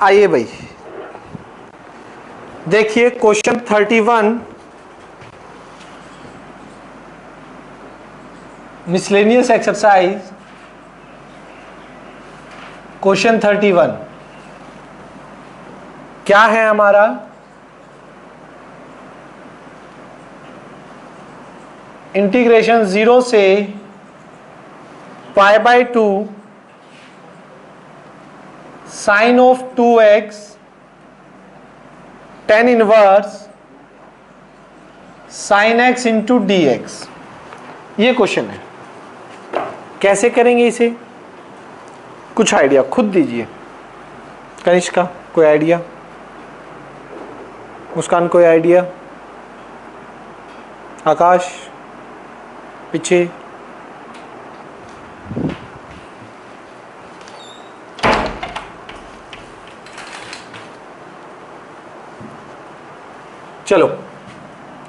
आइए भाई देखिए क्वेश्चन 31 मिसलेनियस एक्सरसाइज क्वेश्चन 31 क्या है हमारा? इंटीग्रेशन 0 से pi by 2 sine of 2x tan inverse sine x into d x. ये क्वेश्चन है, कैसे करेंगे इसे? कुछ आइडिया खुद दीजिए। कनिष्का कोई आइडिया? मुस्कान कोई आइडिया? आकाश पीछे। चलो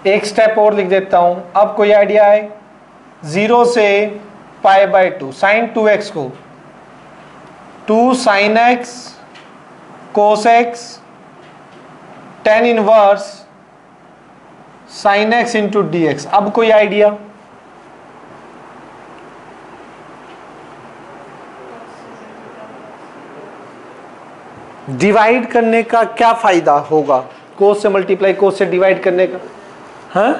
एक स्टेप और लिख देता हूं। अब कोई आइडिया है? 0 से पाई बाय 2 साइन 2x को 2 साइन x कोस x tan inverse sine x into d x. अब कोई आइडिया? डिवाइड करने का क्या फायदा होगा? कोस से मल्टीप्लाई, कोस से डिवाइड करने का। हाँ,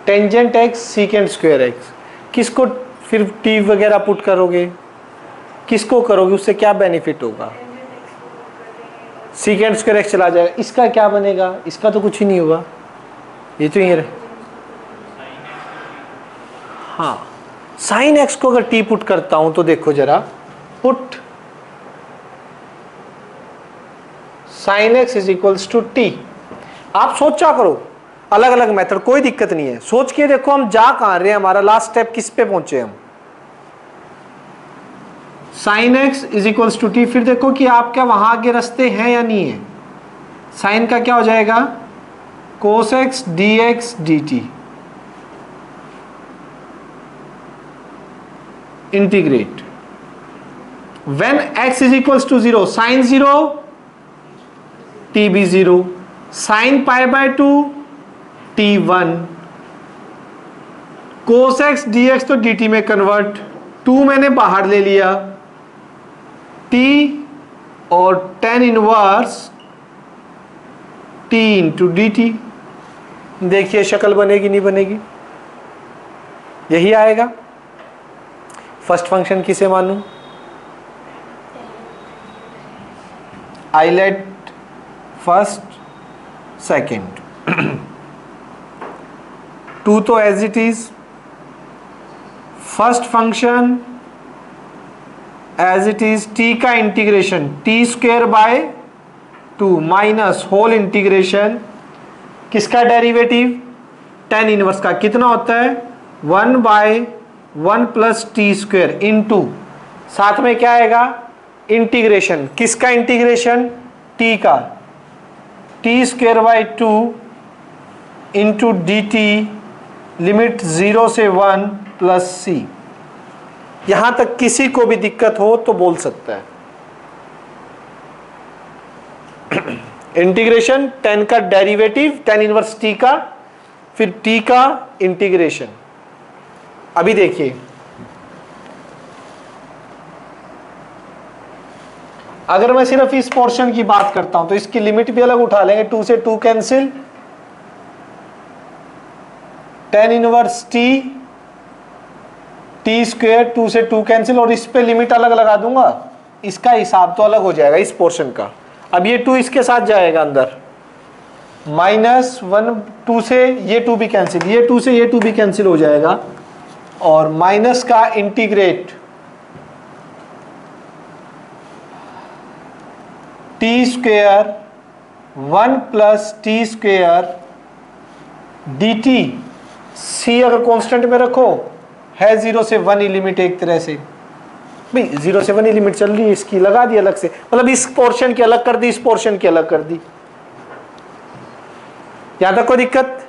tangent x secant square x. किसको फिर टी वगैरह पुट करोगे? किसको करोगे? उससे क्या बेनिफिट होगा? सीकेंट स्क्वायर एक्स चला जाएगा। इसका क्या बनेगा? इसका तो कुछ ही नहीं होगा, ये तो ये। हाँ, साइन एक्स को अगर टी पुट करता हूं तो देखो जरा, put sine x is equals to t. आप सोचा करो अलग अलग मेथड, कोई दिक्कत नहीं है। सोच के देखो हम जा कहां रहे हैं, हमारा लास्ट स्टेप किस पे पहुंचे हम? Sine x is equals to t. फिर देखो कि आप क्या वहां आगे रास्ते हैं या नहीं है। साइन का क्या हो जाएगा? Cos x d x d t integrate. When x is equals to 0 sine 0 t be 0 sine pi by 2 t 1 cos x d x तो डी टी में कन्वर्ट। 2 मैंने बाहर ले लिया, t और tan इनवर्स t इंटू डी टी। देखिए शक्ल बनेगी नहीं बनेगी? यही आएगा। फर्स्ट फंक्शन किसे मानूं? I let first second. 2 तो as it is. First function as it is t का integration t square by 2 minus whole integration किसका डेरिवेटिव? tan इनवर्स का। कितना होता है? 1 बाय 1 प्लस टी स्क्वायर इंटू, साथ में क्या आएगा? इंटीग्रेशन किसका? इंटीग्रेशन t का, t square by 2 into d t limit 0 से 1 प्लस सी। यहां तक किसी को भी दिक्कत हो तो बोल सकता है। इंटीग्रेशन tan का डेरिवेटिव tan इनवर्स t का, फिर t का इंटीग्रेशन। अभी देखिए अगर मैं सिर्फ इस पोर्शन की बात करता हूं तो इसकी लिमिट भी अलग उठा लेंगे। 2 से 2 cancel, tan inverse T square 2 से 2 कैंसिल, और इस पे लिमिट अलग लगा दूंगा। इसका हिसाब तो अलग हो जाएगा इस पोर्शन का। अब ये 2 इसके साथ जाएगा अंदर, माइनस 1 2 से ये 2 भी कैंसिल, ये 2 से ये 2 भी कैंसिल हो जाएगा, और माइनस का integrate T square 1 plus T square D T. C अगर कांस्टेंट में रखो है 0 से 1 ही लिमिट। एक तरह से भाई 0 से 1 ही लिमिट चल रही है, इसकी लगा दी अलग से, मतलब इस पोर्शन की अलग कर दी, इस पोर्शन की अलग कर दी। यहां तक कोई दिक्कत?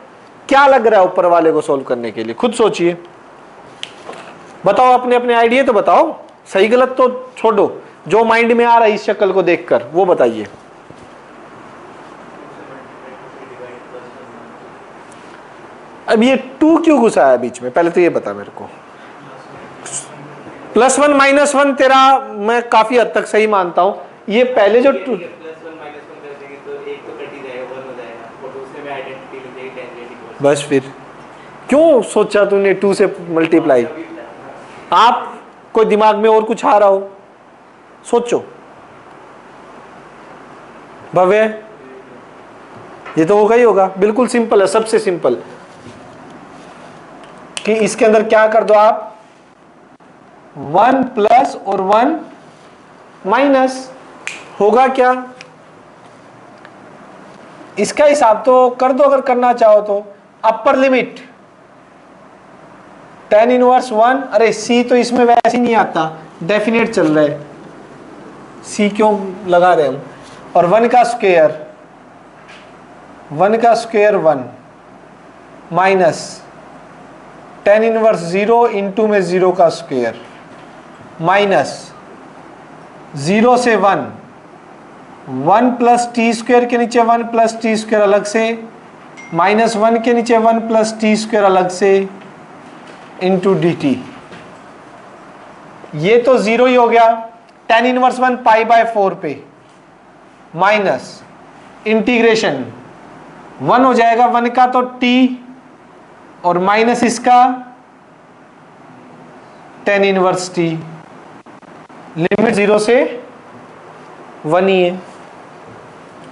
क्या लग रहा है ऊपर वाले को सोल्व करने के लिए? खुद सोचिए, बताओ अपने अपने आइडिया तो बताओ। सही गलत तो छोड़ो, जो माइंड में आ रहा है इस शक्ल को देखकर वो बताइए। अब ये 2 क्यों घुसा है बीच में, पहले तो ये बता मेरे को। +1 -1 तेरा मैं काफी हद तक सही मानता हूं, ये पहले जो +1 -1 कर देंगे तो एक तो कट ही जाएगा, 1 हो जाएगा और दूसरे में आइडेंटिटी लिख देंगे टेंजेंट। बस फिर क्यों सोचा तूने 2 से मल्टीप्लाई? आप कोई दिमाग में और कुछ आ रहा हो सोचो। भव्य ये तो होगा ही होगा, बिल्कुल सिंपल है, सबसे सिंपल कि इसके अंदर क्या कर दो आप, 1 प्लस और 1 माइनस, होगा क्या? इसका हिसाब तो कर दो अगर करना चाहो तो। अपर लिमिट tan इनवर्स 1, अरे c तो इसमें वैसे ही नहीं आता, डेफिनेट चल रहा है, c क्यों लगा रहे हम? और 1 का square 1 minus tan inverse 0 into में 0 का स्क्वायर माइनस 0 से 1 प्लस टी स्क्वायर के नीचे 1 प्लस टी स्क्वायर अलग से, -1 के नीचे 1 प्लस टी स्क्वायर अलग से इंटू डी टी। ये तो 0 ही हो गया, tan इनवर्स 1 π/4 पे माइनस इंटीग्रेशन 1 हो जाएगा 1 का तो t और माइनस इसका tan इनवर्स t, लिमिट 0 से 1 ही है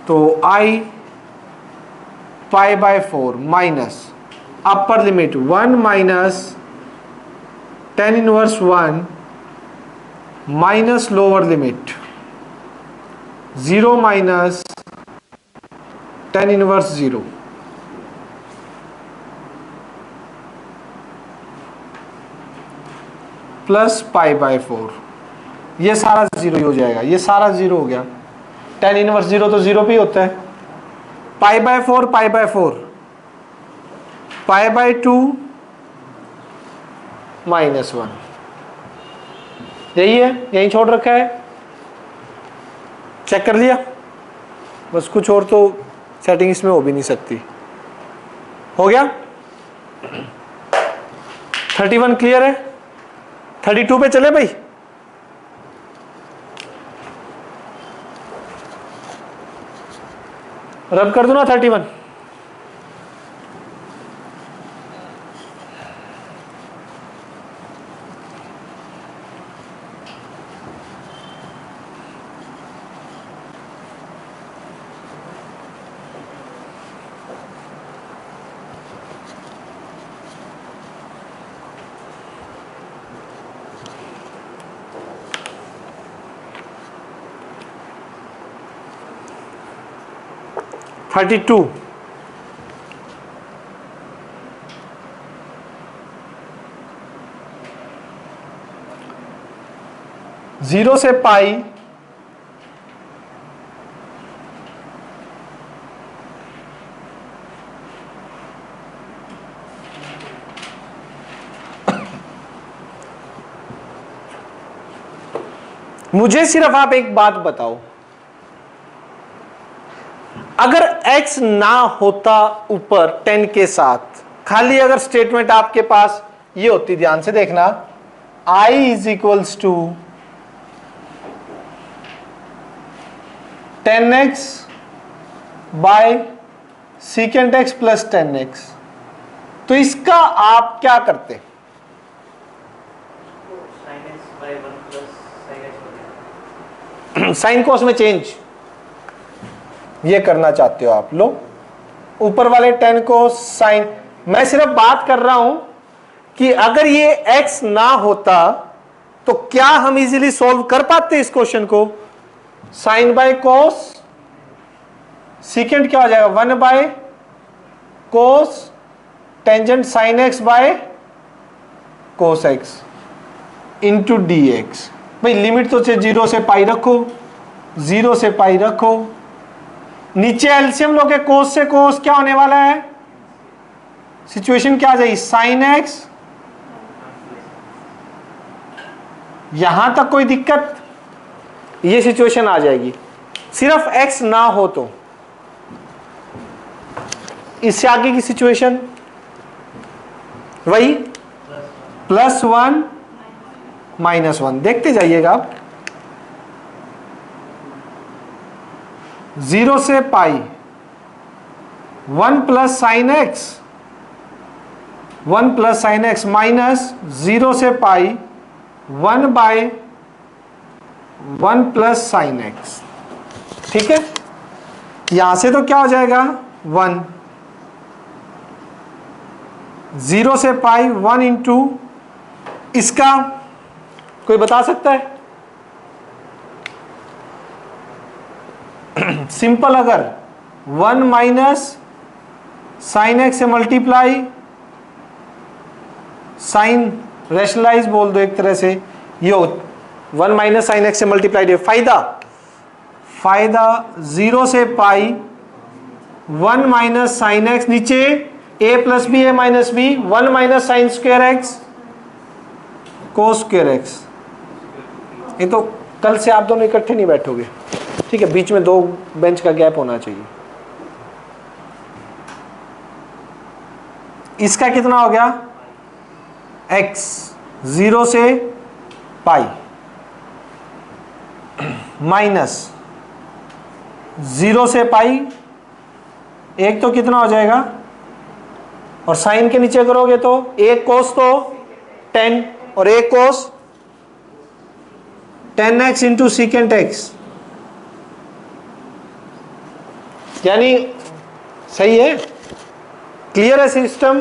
तो I π/4 minus upper limit 1 minus tan inverse 1 minus lower limit 0 minus tan inverse 0 plus π/4, ये सारा 0 ही हो जाएगा, ये सारा 0 हो गया, tan इनवर्स 0 तो 0 पे ही होता है, π/4 π/2 -1, यही है, यही छोड़ रखा है, चेक कर लिया, बस कुछ और तो सेटिंग इसमें हो भी नहीं सकती। हो गया 31 क्लियर है? 32 पे चले भाई, रब कर दो ना 31। थर्टी टू जीरो से पाई मुझे सिर्फ आप एक बात बताओ, अगर x ना होता ऊपर 10 के साथ, खाली अगर स्टेटमेंट आपके पास ये होती, ध्यान से देखना, I is equals to 10x by secant x plus 10x, तो इसका आप क्या करते? साइन कोस में चेंज ये करना चाहते हो आप लोग, ऊपर वाले 10 को साइन, मैं सिर्फ बात कर रहा हूं कि अगर ये x ना होता तो क्या हम इजीली सॉल्व कर पाते इस क्वेश्चन को? साइन बाय कोस, सीकेंट क्या हो जाएगा 1 by cos tangent sine x by cos x into d x. भाई लिमिट तो 0 से पाई रखो, 0 से पाई रखो, नीचे एलसीएम लो के कोस से कोस क्या होने वाला है, सिचुएशन क्या आ जाएगी, साइन एक्स यहां तक कोई दिक्कत? ये सिचुएशन आ जाएगी, सिर्फ x ना हो तो। इससे आगे की सिचुएशन वही +1 -1, देखते जाइएगा आप। 0 से पाई 1 + sin x, 1 + sin x minus 0 से पाई 1/1 + sin x। ठीक है, यहां से तो क्या हो जाएगा 1, 0 से पाई 1 इंटू इसका कोई बता सकता है? सिंपल, अगर 1 माइनस साइन एक्स से मल्टीप्लाई, साइन रैशनलाइज बोल दो एक तरह से, ये 1 माइनस साइन एक्स से मल्टीप्लाई दे, फायदा 0 से पाई 1 माइनस साइन एक्स, नीचे a + b a - b, 1 minus sine square x cos square x. ये तो कल से आप दोनों इकट्ठे नहीं बैठोगे, ठीक है, बीच में 2 बेंच का गैप होना चाहिए। इसका कितना हो गया x, 0 से पाई माइनस 0 से पाई, एक तो कितना हो जाएगा, और साइन के नीचे करोगे तो एक कोस तो 10 और एक कोस 10x इंटू सीकेंट एक्स, यानी सही है, क्लियर है सिस्टम,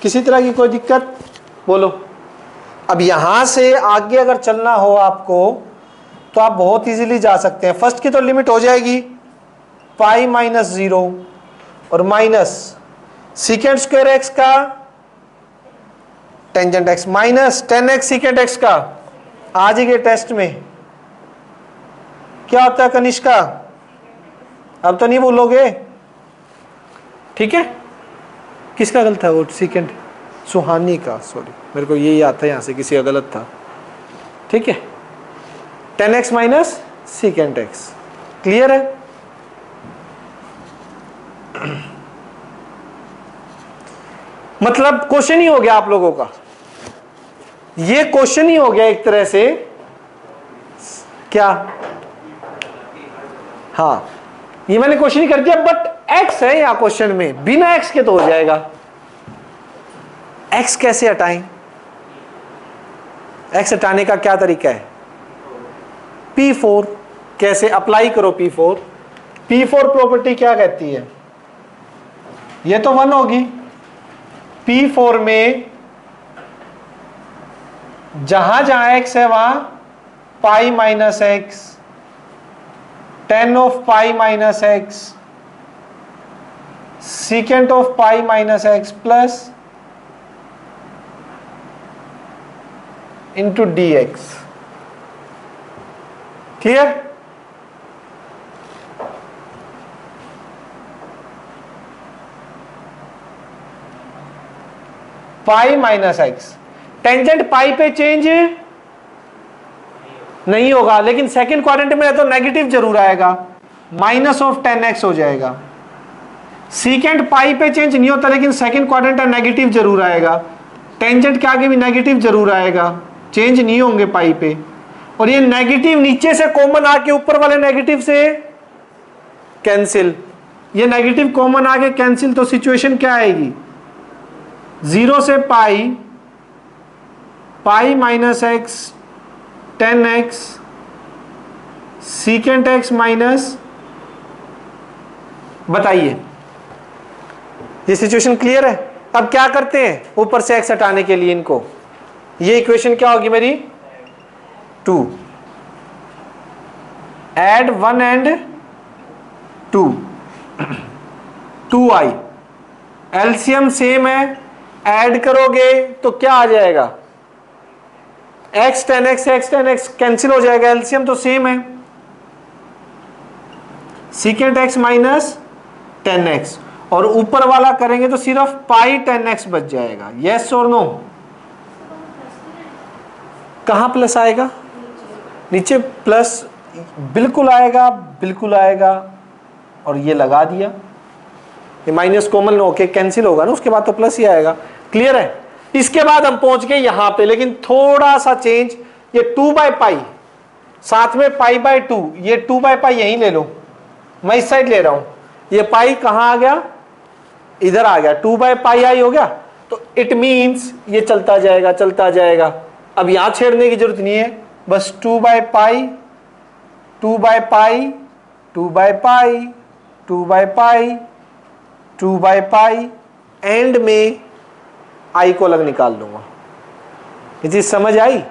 किसी तरह की कोई दिक्कत बोलो। अब यहां से आगे अगर चलना हो आपको तो आप बहुत इजीली जा सकते हैं। फर्स्ट की तो लिमिट हो जाएगी पाई -0 और माइनस सीकेंट स्क्वायर एक्स का tangent x minus 10x secant x का। आज के टेस्ट में क्या होता है कनिष्का, अब तो नहीं बोलोगे, ठीक है? किसका गलत था वो सीकेंट? सुहानी का, सॉरी, मेरे को यही याद था, यहां से किसी का गलत था, ठीक है। 10x minus secant x, clear है? मतलब क्वेश्चन ही हो गया आप लोगों का, ये क्वेश्चन ही हो गया एक तरह से, क्या? हाँ, ये मैंने क्वेश्चन ही कर दिया, बट x है यहाँ क्वेश्चन में, बिना x के तो हो जाएगा। x कैसे हटाएं? x हटाने का क्या तरीका है? P4 कैसे अप्लाई करो? P4 प्रॉपर्टी क्या कहती है? ये तो 1 होगी, P4 में जहां जहां x है वहां pi minus x, 10 of pi minus x, secant of pi minus x plus into d x. Clear? Pi minus x, tangent पाई पे चेंज नहीं होगा, लेकिन सेकंड क्वाड्रेंट में है तो नेगेटिव जरूर आएगा, माइनस ऑफ 10x हो जाएगा। सीकेंट पाई पे चेंज नहीं होता, लेकिन सेकंड क्वाड्रेंट है नेगेटिव जरूर आएगा, टेंजेंट के आगे भी नेगेटिव जरूर आएगा, चेंज नहीं होंगे पाई पे। और ये नेगेटिव नीचे से कॉमन आके ऊपर वाले नेगेटिव से कैंसिल, ये नेगेटिव कॉमन आके कैंसिल, तो सिचुएशन क्या आएगी? 0 से pi minus x 10x secant x minus, बताइए ये सिचुएशन क्लियर है? अब क्या करते हैं ऊपर से x हटाने के लिए इनको, ये इक्वेशन क्या होगी मेरी? 2, add 1 and 2, 2i, LCM same है, ऐड करोगे तो क्या आ जाएगा? x 10x कैंसिल हो जाएगा, एलसीएम तो सेम है, सीकेंट x माइनस 10x, और ऊपर वाला करेंगे तो सिर्फ पाई 10x बच जाएगा। यस और नो? कहां प्लस आएगा? नीचे प्लस बिल्कुल आएगा, बिल्कुल आएगा, और ये लगा दिया, ये माइनस कॉमन होके कैंसिल होगा ना, उसके बाद तो प्लस ही आएगा। क्लियर है? इसके बाद हम पहुंच गए यहां पे, लेकिन थोड़ा सा चेंज, ये 2/पाई साथ में पाई/2, ये 2/पाई यहीं ले लो, मैं इस साइड ले रहा हूं, ये पाई कहां आ गया, इधर आ गया, 2/पाई हो गया। तो इट मींस ये चलता जाएगा, चलता जाएगा, अब यहां छेड़ने की जरूरत नहीं है, बस 2/पाई 2/पाई 2/पाई 2/पाई 2/पाई, एंड में आई को अलग निकाल लूंगा। ये चीज समझ आई?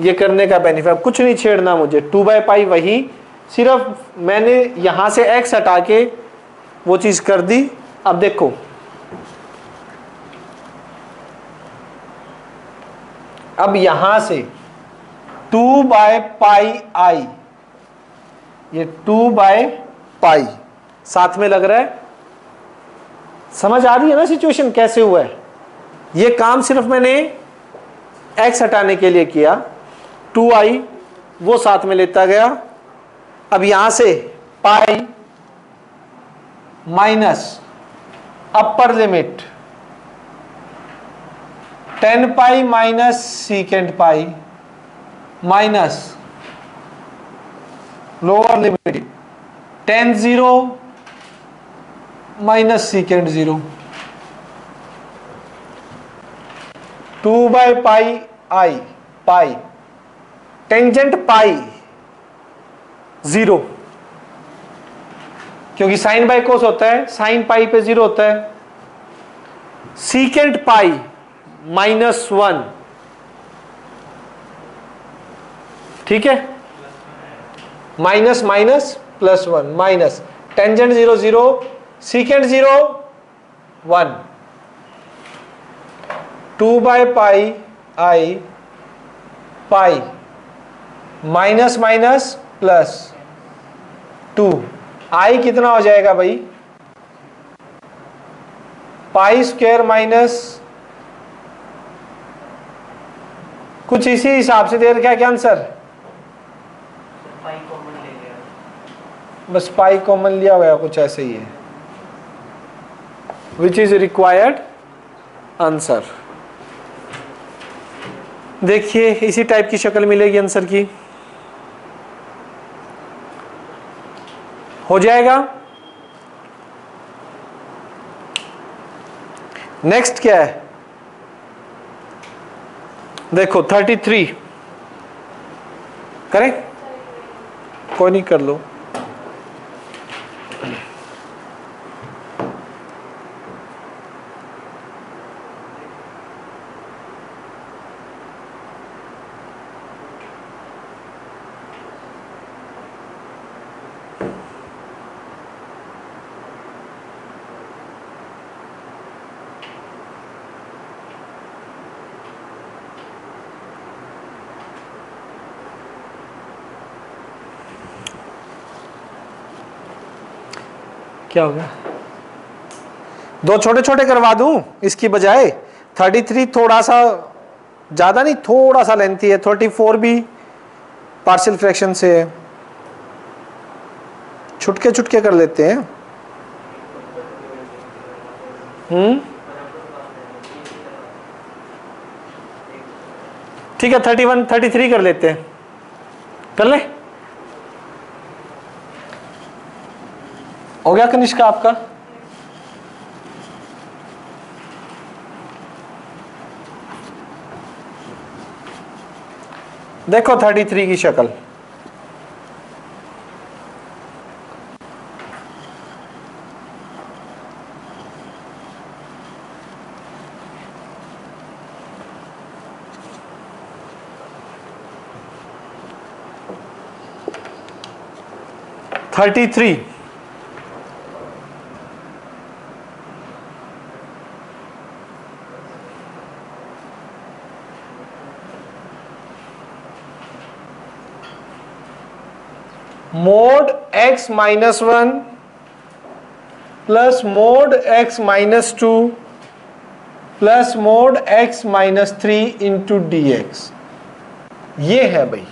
ये करने का बेनिफिट, कुछ नहीं छेड़ना मुझे, 2/पाई वही, सिर्फ मैंने यहां से x हटा के वो चीज कर दी। अब देखो, अब यहां से 2/पाई, ये 2/पाई साथ में लग रहा है, समझ आ रही है ना सिचुएशन कैसे हुआ है? ये काम सिर्फ मैंने x हटाने के लिए किया, 2i वो साथ में लेता गया। अब यहां से pi minus upper limit 10 minus सीकेंड pi minus lower limit 10 minus सीकेंड 0, 2/पाई आई पाई टेंजेंट पाई 0, क्योंकि साइन बाय कोस होता है, साइन पाई पे 0 होता है, सीकेंट पाई -1, ठीक है, minus minus +1 minus tangent 0 0 secant 0 1, 2/पाई आई पाई माइनस माइनस +2, आई कितना हो जाएगा भाई, पाई स्क्वायर माइनस कुछ इसी हिसाब से दे रखा है क्या आंसर, पाई कॉमन ले लिया, बस पाई कॉमन लिया हुआ कुछ ऐसे ही है, विच इज रिक्वायर्ड आंसर। देखिए इसी टाइप की शक्ल मिलेगी आंसर की, हो जाएगा। नेक्स्ट क्या है, देखो 33 करें, कोई नहीं कर लो। क्या हो गया, दो छोटे छोटे करवा दूं इसकी बजाय, 33 थोड़ा सा ज्यादा नहीं, थोड़ा सा लेंथी है, 34 भी पार्शियल फ्रैक्शन से है, छुटके छुटके कर लेते हैं। ठीक है, 31 33 कर लेते हैं, कर ले, हो गया कनिष्का आपका। देखो 33 की शक्ल, (33) mod x -1 plus mod x -2 plus mod x -3 into dx, ये है भाई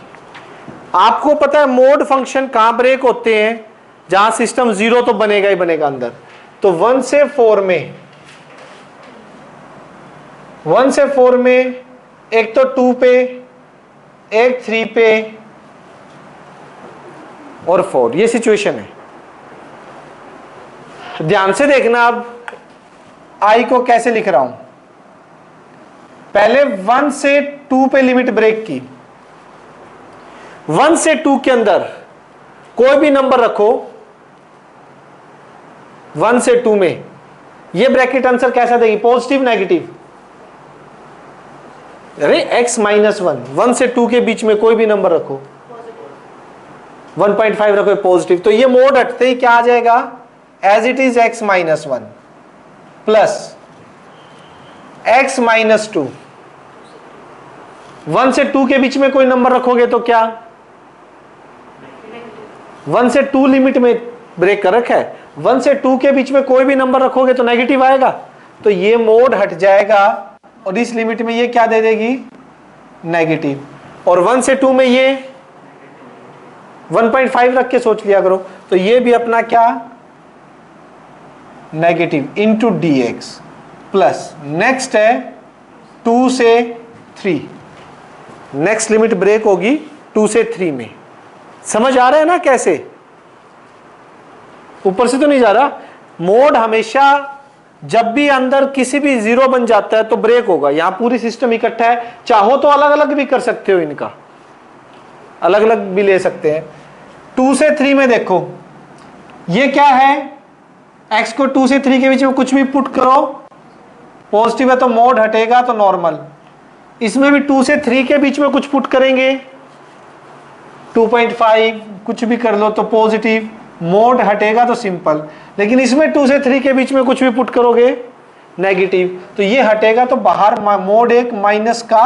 आपको पता है मोड फंक्शन कहां ब्रेक होते हैं? जहां सिस्टम 0 तो बनेगा ही बनेगा अंदर। तो 1 से 4 में, 1 से 4 में एक तो 2 पे, एक 3 पे और 4, ये सिचुएशन है। ध्यान से देखना अब आई को कैसे लिख रहा हूं। पहले 1 से 2 पे लिमिट ब्रेक की। 1 से 2 के अंदर कोई भी नंबर रखो, 1 से 2 में ये ब्रैकेट आंसर कैसा देगी? Positive negative? अरे x माइनस 1, 1 से 2 के बीच में कोई भी नंबर रखो, 1.5 रखो पॉजिटिव, तो ये मोड हटते ही क्या आ जाएगा? As it is x minus 1 plus x minus 2। 1 से 2 के बीच में कोई नंबर रखोगे तो क्या? 1 से 2 लिमिट में ब्रेक कर रखा है, 1 से 2 के बीच में कोई भी नंबर रखोगे तो नेगेटिव आएगा, तो ये मोड हट जाएगा और इस लिमिट में ये क्या दे देगी? नेगेटिव। और 1 से 2 में ये 1.5 रख के सोच लिया करो, तो ये भी अपना क्या? Negative into dx plus next है 2 से 3, नेक्स्ट लिमिट ब्रेक होगी 2 से 3 में। समझ आ रहा है ना कैसे? ऊपर से तो नहीं जा रहा। मोड हमेशा जब भी अंदर किसी भी 0 बन जाता है तो ब्रेक होगा। यहां पूरी सिस्टम इकट्ठा है, चाहो तो अलग अलग भी कर सकते हो, इनका अलग अलग भी ले सकते हैं। 2 से 3 में देखो ये क्या है? x को 2 से 3 के बीच में कुछ भी पुट करो, पॉजिटिव है तो मोड हटेगा तो नॉर्मल। इसमें भी 2 से 3 के बीच में कुछ पुट करेंगे, 2.5 कुछ भी कर लो तो पॉजिटिव, मोड हटेगा तो सिंपल। लेकिन इसमें 2 से 3 के बीच में कुछ भी पुट करोगे नेगेटिव, तो ये हटेगा तो बाहर मोड एक माइनस का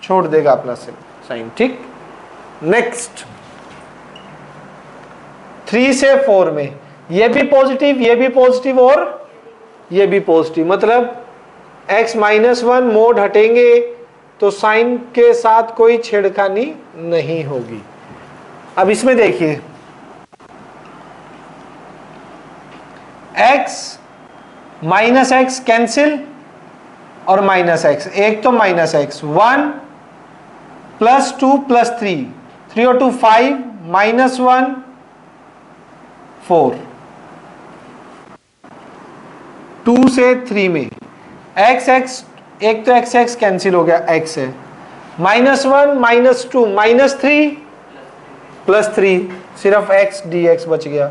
छोड़ देगा अपना साइन। ठीक, नेक्स्ट 3 से 4 में ये भी पॉजिटिव, ये भी पॉजिटिव और ये भी पॉजिटिव, मतलब x माइनस 1 मोड हटेंगे तो साइन के साथ कोई छेड़खानी नहीं होगी। अब इसमें देखिए x माइनस एक्स कैंसिल और माइनस एक्स, एक तो माइनस एक्स 1 प्लस 2 प्लस 3, 3 और 2 5, माइनस 1 4। 2 से 3 में x x, एक तो x x कैंसिल हो गया, x है, माइनस 1 माइनस 2 माइनस 3 प्लस 3, सिर्फ x dx बच गया।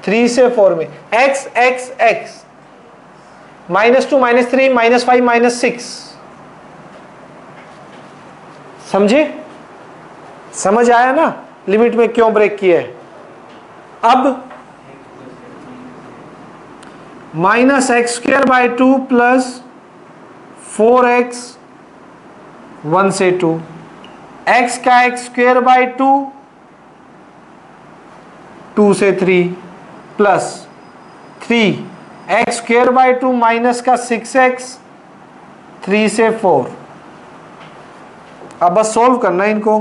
3 से 4 में x x x, minus 2 minus 3 minus 5 minus 6। समझे? समझ आया ना लिमिट में क्यों ब्रेक किया है? अब minus x square by 2 plus 4x 1 से 2, x का एक्स स्क्वायर बाई 2 2 से 3 plus 3 x square by 2 minus का 6x 3 से 4। अब बस सॉल्व करना है इनको।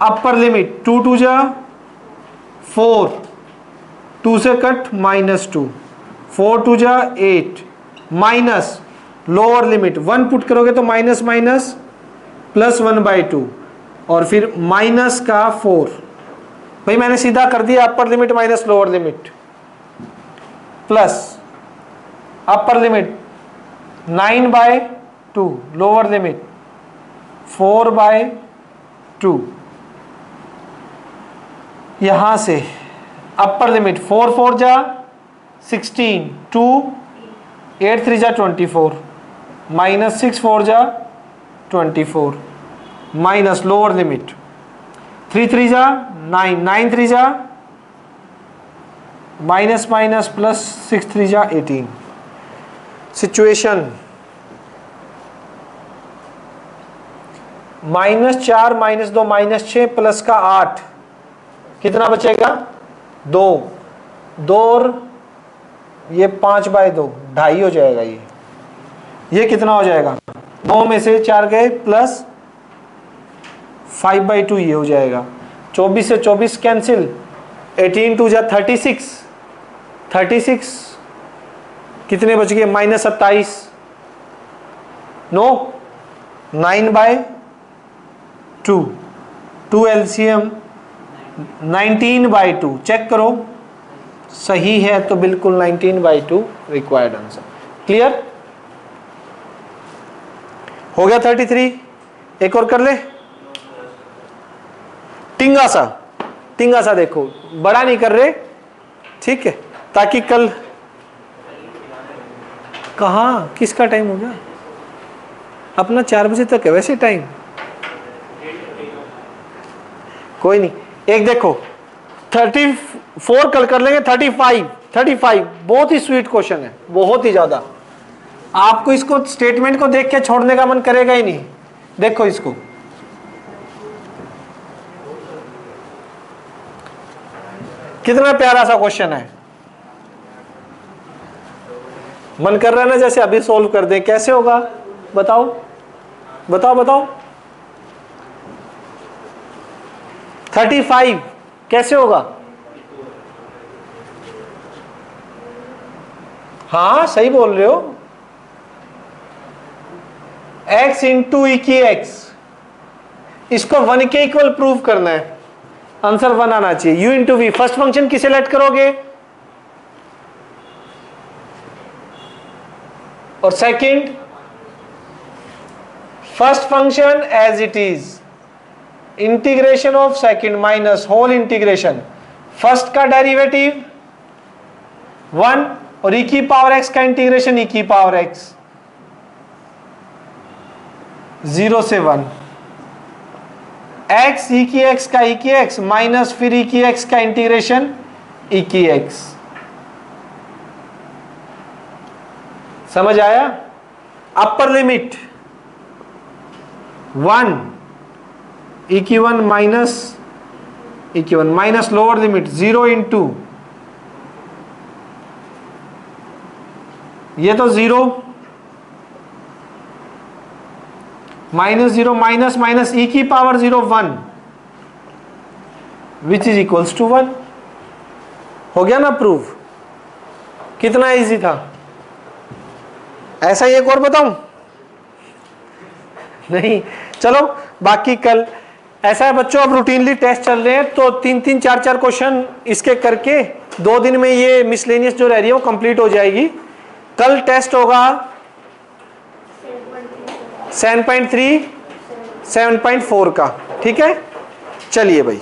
अपर लिमिट 2 2 जा 4, 2 से कट माइनस 2, 4 2 जा 8, माइनस लोअर लिमिट 1 पुट करोगे तो माइनस माइनस प्लस 1 बाई 2 और फिर माइनस का 4। भाई मैंने सीधा कर दिया upper limit minus lower limit, plus upper limit 9 by 2, lower limit 4 by 2। यहां से अपर लिमिट 4 4 जा 16, 2 8 3 जा 24, माइनस 6 4 जा 24, माइनस लोअर लिमिट 3 3 जा 9, 9 3 जा माइनस माइनस प्लस 6 3 जा 18। सिचुएशन -4 -2 -6 प्लस का 8, कितना बचेगा? 2 2 और ये 5 बाई 2, 2.5 हो जाएगा। ये कितना हो जाएगा? 2 में से 4 गए प्लस 5/2 ये हो जाएगा। 24 से 24 कैंसिल, 18 2 जा 36, 36 कितने बच गए, -27, नो 9/2, 2 LCM 19/2, चेक करो सही है तो बिल्कुल 19/2 रिक्वायर्ड आंसर। क्लियर हो गया 33। एक और कर ले, टिंगा सा देखो, बड़ा नहीं कर रहे, ठीक है, ताकि कल कहाँ किसका टाइम हो गया, अपना 4 बजे तक है वैसे टाइम, कोई नहीं। एक देखो 34 कल कर लेंगे, 35 बहुत ही स्वीट क्वेश्चन है, बहुत ही ज्यादा, आपको इसको स्टेटमेंट को देख के छोड़ने का मन करेगा ही नहीं। देखो इसको, कितना प्यारा सा क्वेश्चन है, मन कर रहा है ना जैसे अभी सोल्व कर दें। कैसे होगा बताओ बताओ बताओ, 35 कैसे होगा? हाँ सही बोल रहे हो, x इंटू ई की एक्स, इसको 1 के इक्वल प्रूव करना है, आंसर 1 आना चाहिए। u into v, first function किसे लेट करोगे और second first function as it is, integration of second minus whole integration, first का डेरिवेटिव 1 और e की पावर x का इंटीग्रेशन e की पावर x, 0 से 1, x e की x का e की x माइनस फिर e की x का इंटीग्रेशन e की x। समझ आया? अपर लिमिट 1 e की 1 माइनस e की 1 माइनस लोअर लिमिट 0 इंटू, ये तो 0 माइनस 0 माइनस माइनस e की power 0 1 which is equals to 1। हो गया ना प्रूव? कितना इजी था? ऐसा ही एक और बताऊं? नहीं, चलो बाकी कल ऐसा है बच्चों, अब रूटीनली टेस्ट चल रहे हैं तो 3-3 4-4 क्वेश्चन इसके करके 2 दिन में ये मिसलेनियस जो रह रही है वो कंप्लीट हो जाएगी। कल टेस्ट होगा 7.3 7.4 का, ठीक है? चलिए भाई।